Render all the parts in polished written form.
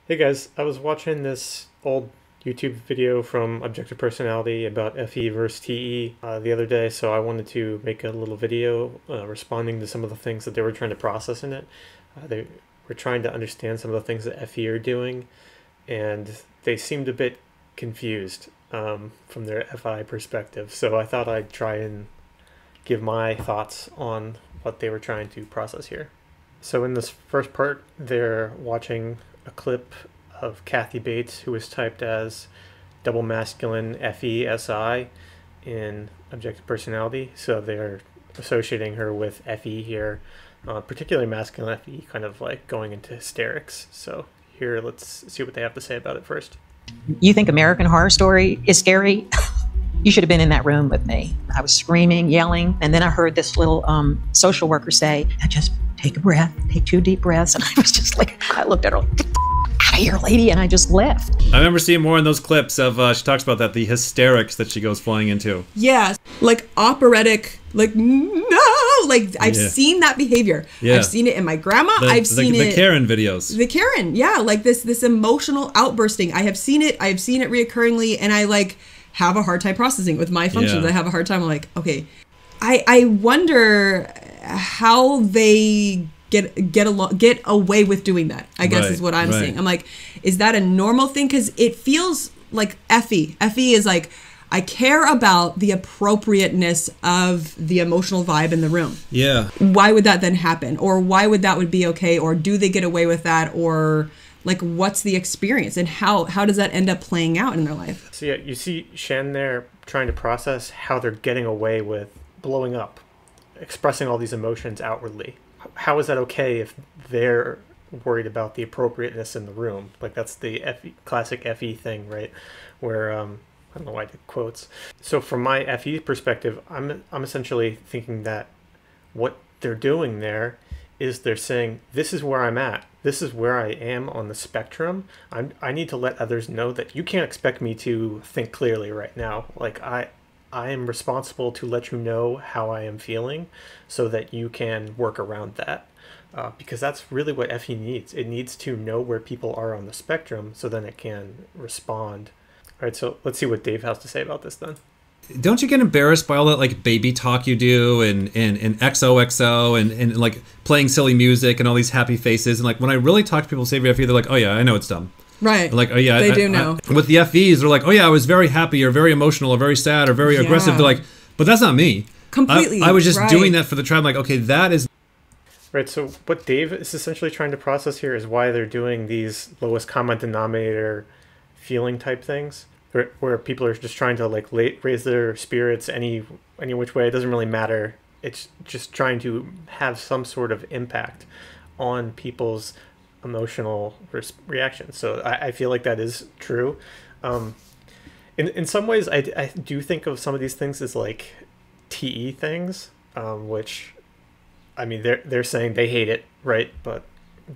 Hey guys, I was watching this old YouTube video from Objective Personality about FE versus TE the other day, so I wanted to make a little video responding to some of the things that they were trying to process in it. They were trying to understand some of the things that FE are doing, and they seemed a bit confused from their FI perspective, so I thought I'd try and give my thoughts on what they were trying to process here. So in this first part, they're watching a clip of Kathy Bates, who was typed as double masculine FESI in Objective Personality. So they're associating her with FE here, particularly masculine FE, kind of like going into hysterics. So here, let's see what they have to say about it first. You think American Horror Story is scary? You should have been in that room with me. I was screaming, yelling, and then I heard this little social worker say, "Now just take a breath, take 2 deep breaths." And I was just like, I looked at her, "Get the out of here, lady," and I just left. I remember seeing more in those clips of, she talks about that, the hysterics that she goes flying into. Yeah, like operatic, like, no, like I've seen that behavior. Yeah. I've seen it in my grandma. I've seen the it. Karen videos. The Karen, yeah, like this emotional outbursting. I have seen it reoccurringly, and I like have a hard time processing with my functions. Yeah. I have a hard time like, okay, I wonder how they get away with doing that, I guess, is what I'm saying. I'm like, is that a normal thing? Because it feels like FE is like, I care about the appropriateness of the emotional vibe in the room. Yeah. Why would that then happen? Or why would that would be okay? Or do they get away with that? Or like, what's the experience? And how does that end up playing out in their life? So yeah, you see Shen there trying to process how they're getting away with blowing up, expressing all these emotions outwardly. How is that okay if they're worried about the appropriateness in the room? Like, that's the classic FE thing, right? Where I don't know why I did quotes. So from my FE perspective, I'm essentially thinking that what they're doing there is they're saying, this is where I'm at. This is where I am on the spectrum. I need to let others know that you can't expect me to think clearly right now. Like, I am responsible to let you know how I am feeling so that you can work around that. Because that's really what FE needs. It needs to know where people are on the spectrum so then it can respond. All right, so let's see what Dave has to say about this then. Don't you get embarrassed by all that like baby talk you do and XOXO and like playing silly music and all these happy faces? And like when I really talk to people who say FE, they're like, oh yeah, I know it's dumb. Right. Like, oh yeah, they do know. With the FEs, they're like, oh yeah, I was very happy or very emotional or very sad or very aggressive. They're like, but that's not me. Completely. I was just doing that for the tribe. Like, okay, that is. Right, so what Dave is essentially trying to process here is why they're doing these lowest common denominator feeling type things, where people are just trying to like raise their spirits any which way. It doesn't really matter. It's just trying to have some sort of impact on people's emotional reaction. So I feel like that is true. In some ways, I do think of some of these things as like TE things, which, I mean, they're saying they hate it, right? But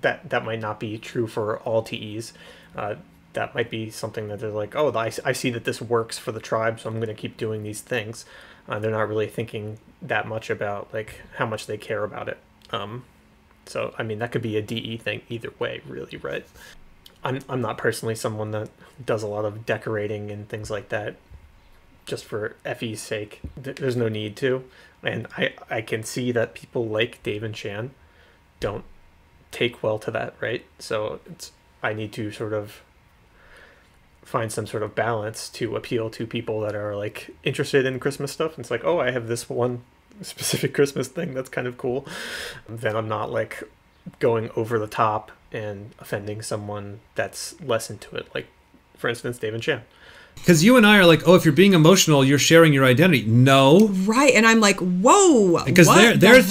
that might not be true for all TEs. That might be something that they're like, oh, I see that this works for the tribe, so I'm going to keep doing these things. They're not really thinking that much about like how much they care about it. So, I mean, that could be a DE thing either way, really, right? I'm not personally someone that does a lot of decorating and things like that just for FE's sake. There's no need to. And I can see that people like Dave and Shan don't take well to that, right? So I need to sort of find some sort of balance to appeal to people that are like interested in Christmas stuff. And it's like, oh, I have this one specific Christmas thing that's kind of cool. Then I'm not like going over the top and offending someone that's less into it, like for instance Dave and Shan. Because you and I are like, oh, if you're being emotional, you're sharing your identity. No, right? And I'm like, whoa, because they're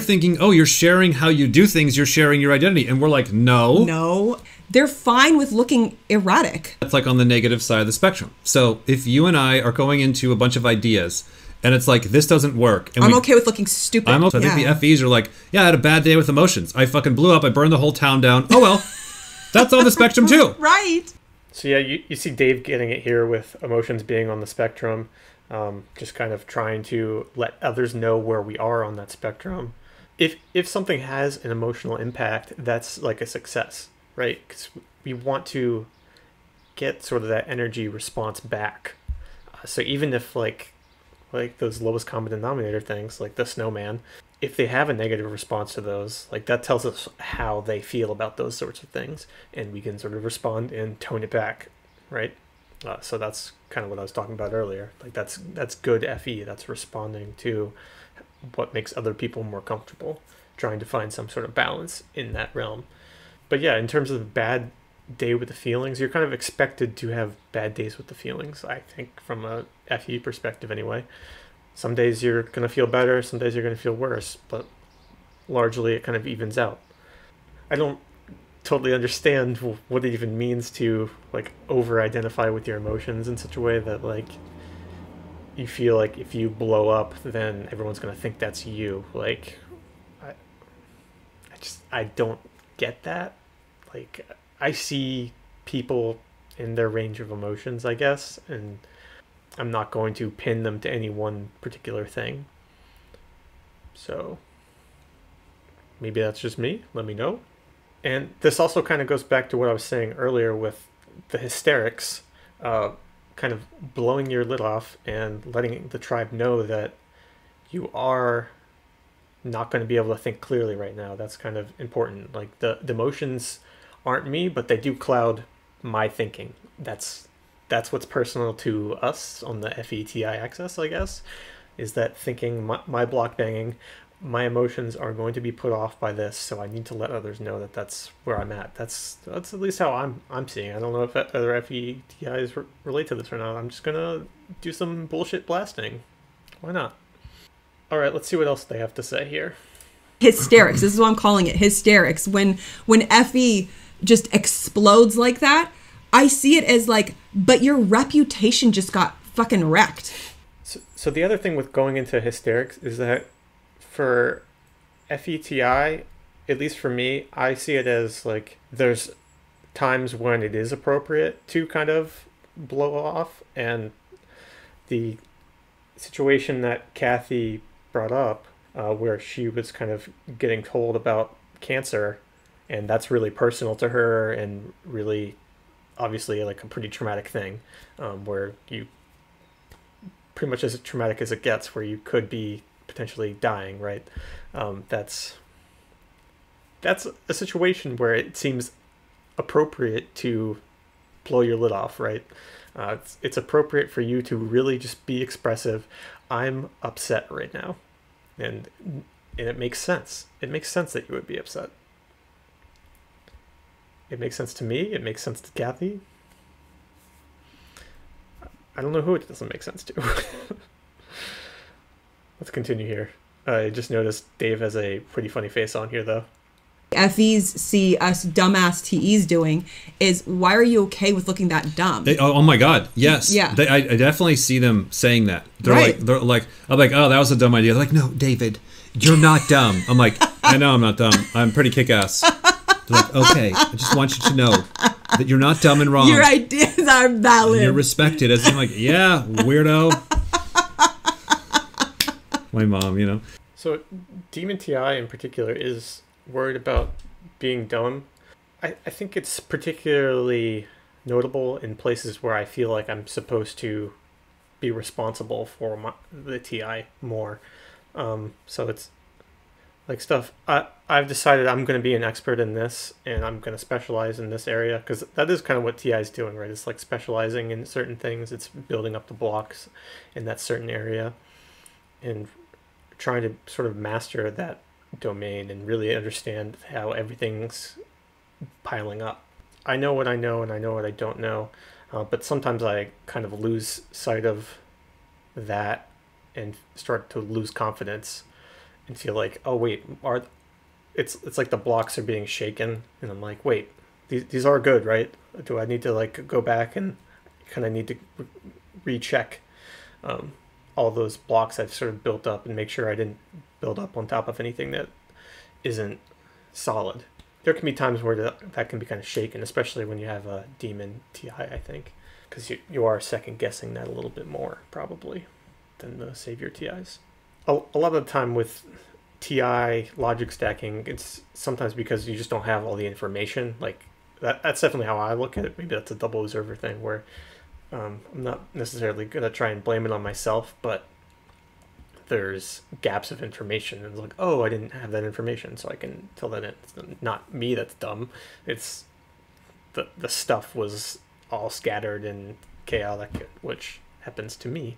thinking, oh, you're sharing how you do things, you're sharing your identity, and we're like, no, they're fine with looking erratic. That's like on the negative side of the spectrum. So if you and I are going into a bunch of ideas and it's like, this doesn't work. And I'm okay with looking stupid. I think the FEs are like, yeah, I had a bad day with emotions. I fucking blew up. I burned the whole town down. Oh, well, that's on the spectrum too. Right. So yeah, you see Dave getting it here with emotions being on the spectrum, just kind of trying to let others know where we are on that spectrum. If something has an emotional impact, that's like a success, right? 'Cause we want to get sort of that energy response back. So even if like those lowest common denominator things, like the snowman, if they have a negative response to those, like that tells us how they feel about those sorts of things, and we can sort of respond and tone it back, right? So that's kind of what I was talking about earlier. Like that's good FE. That's responding to what makes other people more comfortable, trying to find some sort of balance in that realm. But yeah, in terms of bad day with the feelings, you're kind of expected to have bad days with the feelings, I think, from a FE perspective anyway. Some days you're going to feel better, some days you're going to feel worse, but largely it kind of evens out. I don't totally understand what it even means to like over-identify with your emotions in such a way that like you feel like if you blow up, then everyone's going to think that's you. Like, I don't get that. Like, I see people in their range of emotions, I guess, and I'm not going to pin them to any one particular thing. So maybe that's just me. Let me know. And this also kind of goes back to what I was saying earlier with the hysterics, kind of blowing your lid off and letting the tribe know that you are not going to be able to think clearly right now. That's kind of important. Like the emotions aren't me, but they do cloud my thinking. That's what's personal to us on the FETI axis, I guess, is that thinking my block banging, my emotions are going to be put off by this, so I need to let others know that that's where I'm at. That's at least how I'm seeing it. I don't know if other FETIs relate to this or not. I'm just gonna do some bullshit blasting. Why not? All right, let's see what else they have to say here. Hysterics. This is what I'm calling it. Hysterics. When FE just explodes like that, I see it as like, but your reputation just got fucking wrecked. So the other thing with going into hysterics is that for FETI, at least for me, I see it as like there's times when it is appropriate to kind of blow off, and the situation that Kathy brought up, where she was kind of getting told about cancer, and that's really personal to her and really obviously like a pretty traumatic thing, where you pretty much as traumatic as it gets, where you could be potentially dying, right? That's a situation where it seems appropriate to blow your lid off, right? It's appropriate for you to really just be expressive. I'm upset right now, and it makes sense. It makes sense that you would be upset. It makes sense to me. It makes sense to Kathy. I don't know who it doesn't make sense to. Let's continue here. I just noticed Dave has a pretty funny face on here, though. FEs see us dumbass TEs doing is, why are you okay with looking that dumb? Oh my God, yes. Yeah. I definitely see them saying that. They're right. I'm like, oh, that was a dumb idea. They're like, no, David, you're not dumb. I'm like, I know I'm not dumb. I'm pretty kick-ass. They're like, okay, I just want you to know that you're not dumb and wrong. Your ideas are valid. And you're respected. As I'm like, yeah, weirdo. My mom, you know. So Demon TI in particular is worried about being dumb. I think it's particularly notable in places where I feel like I'm supposed to be responsible for the TI more. So it's like stuff I've decided I'm going to be an expert in this, and I'm going to specialize in this area, because that is kind of what TI is doing, right? It's like specializing in certain things. It's building up the blocks in that certain area and trying to sort of master that domain and really understand how everything's piling up. I know what I know and I know what I don't know, but sometimes I kind of lose sight of that and start to lose confidence and feel like, oh wait, it's like the blocks are being shaken, and I'm like, wait, these are good, right? Do I need to like go back and kind of need to recheck all those blocks I've sort of built up and make sure I didn't build up on top of anything that isn't solid. There can be times where that can be kind of shaken, especially when you have a demon TI, I think, because you are second guessing that a little bit more probably than the savior TIs. A lot of the time with TI logic stacking, it's sometimes because you just don't have all the information. Like that's definitely how I look at it. Maybe that's a double observer thing where I'm not necessarily going to try and blame it on myself, but there's gaps of information. And it's like, oh, I didn't have that information, so I can tell that it's not me that's dumb. It's the stuff was all scattered and chaotic, which happens to me.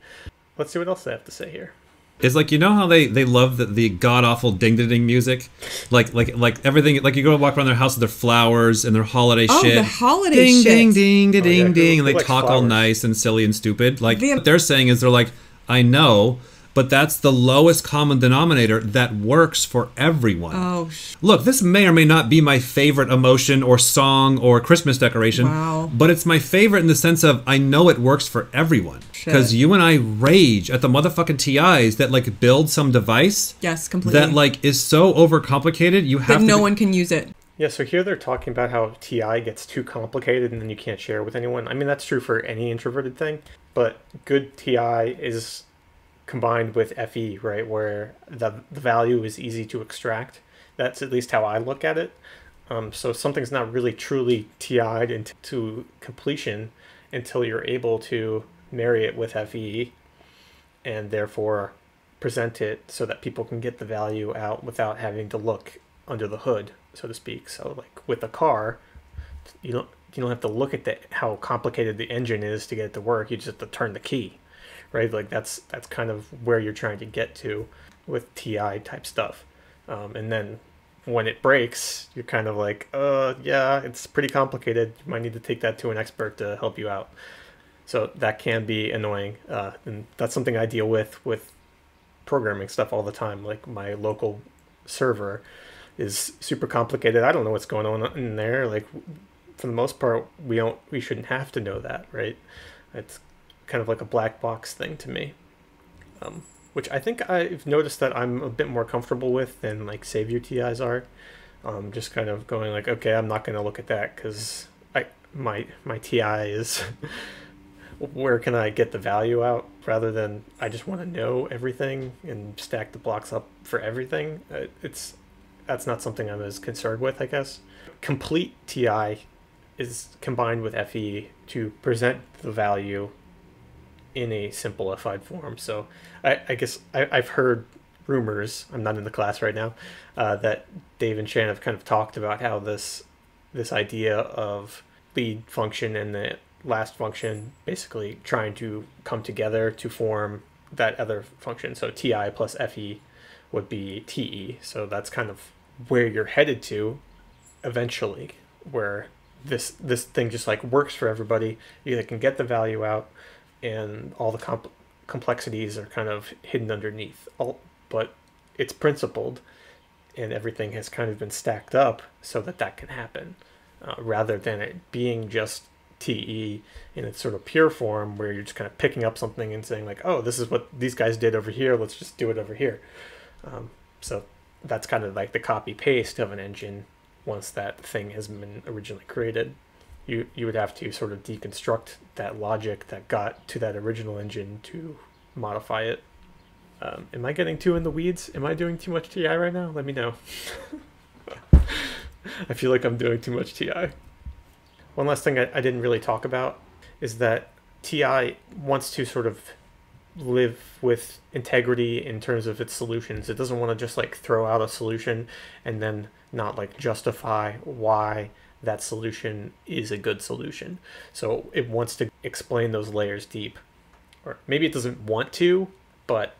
Let's see what else they have to say here. It's like, you know how they love the god-awful ding-ding music? Like everything, like you go walk around their house with their flowers and their holiday shit. Oh, the holiday ding, shit. Ding, ding, ding, ding, ding, and they like talk flowers. all nice and silly and stupid. Like, what they're saying is they're like, I know, but that's the lowest common denominator that works for everyone. Oh, look, this may or may not be my favorite emotion or song or Christmas decoration, wow. but it's my favorite in the sense of I know it works for everyone. Because you and I rage at the motherfucking TIs that like build some device. Yes, completely. That like is so overcomplicated. You have that no one can use it. Yeah, so here they're talking about how TI gets too complicated and then you can't share with anyone. I mean, that's true for any introverted thing, but good TI is combined with FE, right, where the value is easy to extract. That's at least how I look at it. So something's not really truly TI'd into completion until you're able to marry it with FE and therefore present it so that people can get the value out without having to look under the hood, so to speak. So like with a car, you don't have to look at how complicated the engine is to get it to work. You just have to turn the key. Right, like that's kind of where you're trying to get to with TI type stuff, and then when it breaks, you're kind of like, yeah, it's pretty complicated. You might need to take that to an expert to help you out. So that can be annoying, and that's something I deal with programming stuff all the time. Like my local server is super complicated. I don't know what's going on in there. Like for the most part, we shouldn't have to know that, right? It's kind of like a black box thing to me, which I think I've noticed that I'm a bit more comfortable with than like Savior TIs are. Just kind of going like, okay, I'm not going to look at that because my TI is where can I get the value out rather than I just want to know everything and stack the blocks up for everything. That's not something I'm as concerned with, I guess. Complete TI is combined with FE to present the value in a simplified form. So I guess I've heard rumors, I'm not in the class right now, that Dave and Shan have kind of talked about how this idea of lead function and the last function basically trying to come together to form that other function. So TI plus FE would be TE. So that's kind of where you're headed to eventually, where this thing just like works for everybody. You can get the value out and all the complexities are kind of hidden underneath. But it's principled and everything has kind of been stacked up so that can happen, rather than it being just TE in its sort of pure form where you're just kind of picking up something and saying like, oh, this is what these guys did over here, let's just do it over here. So that's kind of like the copy paste of an engine once that thing has been originally created. You would have to sort of deconstruct that logic that got to that original engine to modify it. Am I getting too in the weeds? Am I doing too much TI right now? Let me know. I feel like I'm doing too much TI. One last thing I didn't really talk about is that TI wants to sort of live with integrity in terms of its solutions. It doesn't want to just like throw out a solution and then not like justify why that solution is a good solution. So it wants to explain those layers deep, or maybe it doesn't want to, but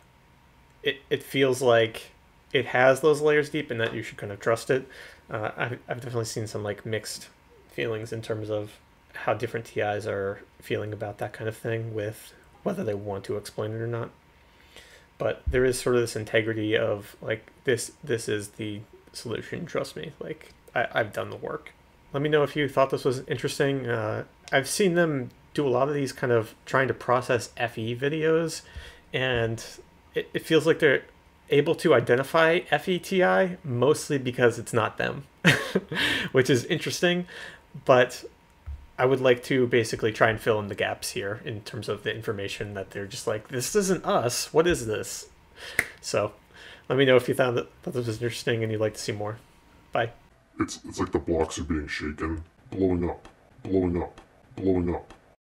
it feels like it has those layers deep and that you should kind of trust it. I've definitely seen some like mixed feelings in terms of how different TIs are feeling about that kind of thing, with whether they want to explain it or not. But there is sort of this integrity of like, this is the solution, trust me, like I've done the work. Let me know if you thought this was interesting. I've seen them do a lot of these kind of trying to process FE videos, and it feels like they're able to identify FETI mostly because it's not them, which is interesting. But I would like to basically try and fill in the gaps here in terms of the information that they're just like, this isn't us. What is this? So let me know if you thought this was interesting and you'd like to see more. Bye. It's like the blocks are being shaken. blowing up, blowing up, blowing up.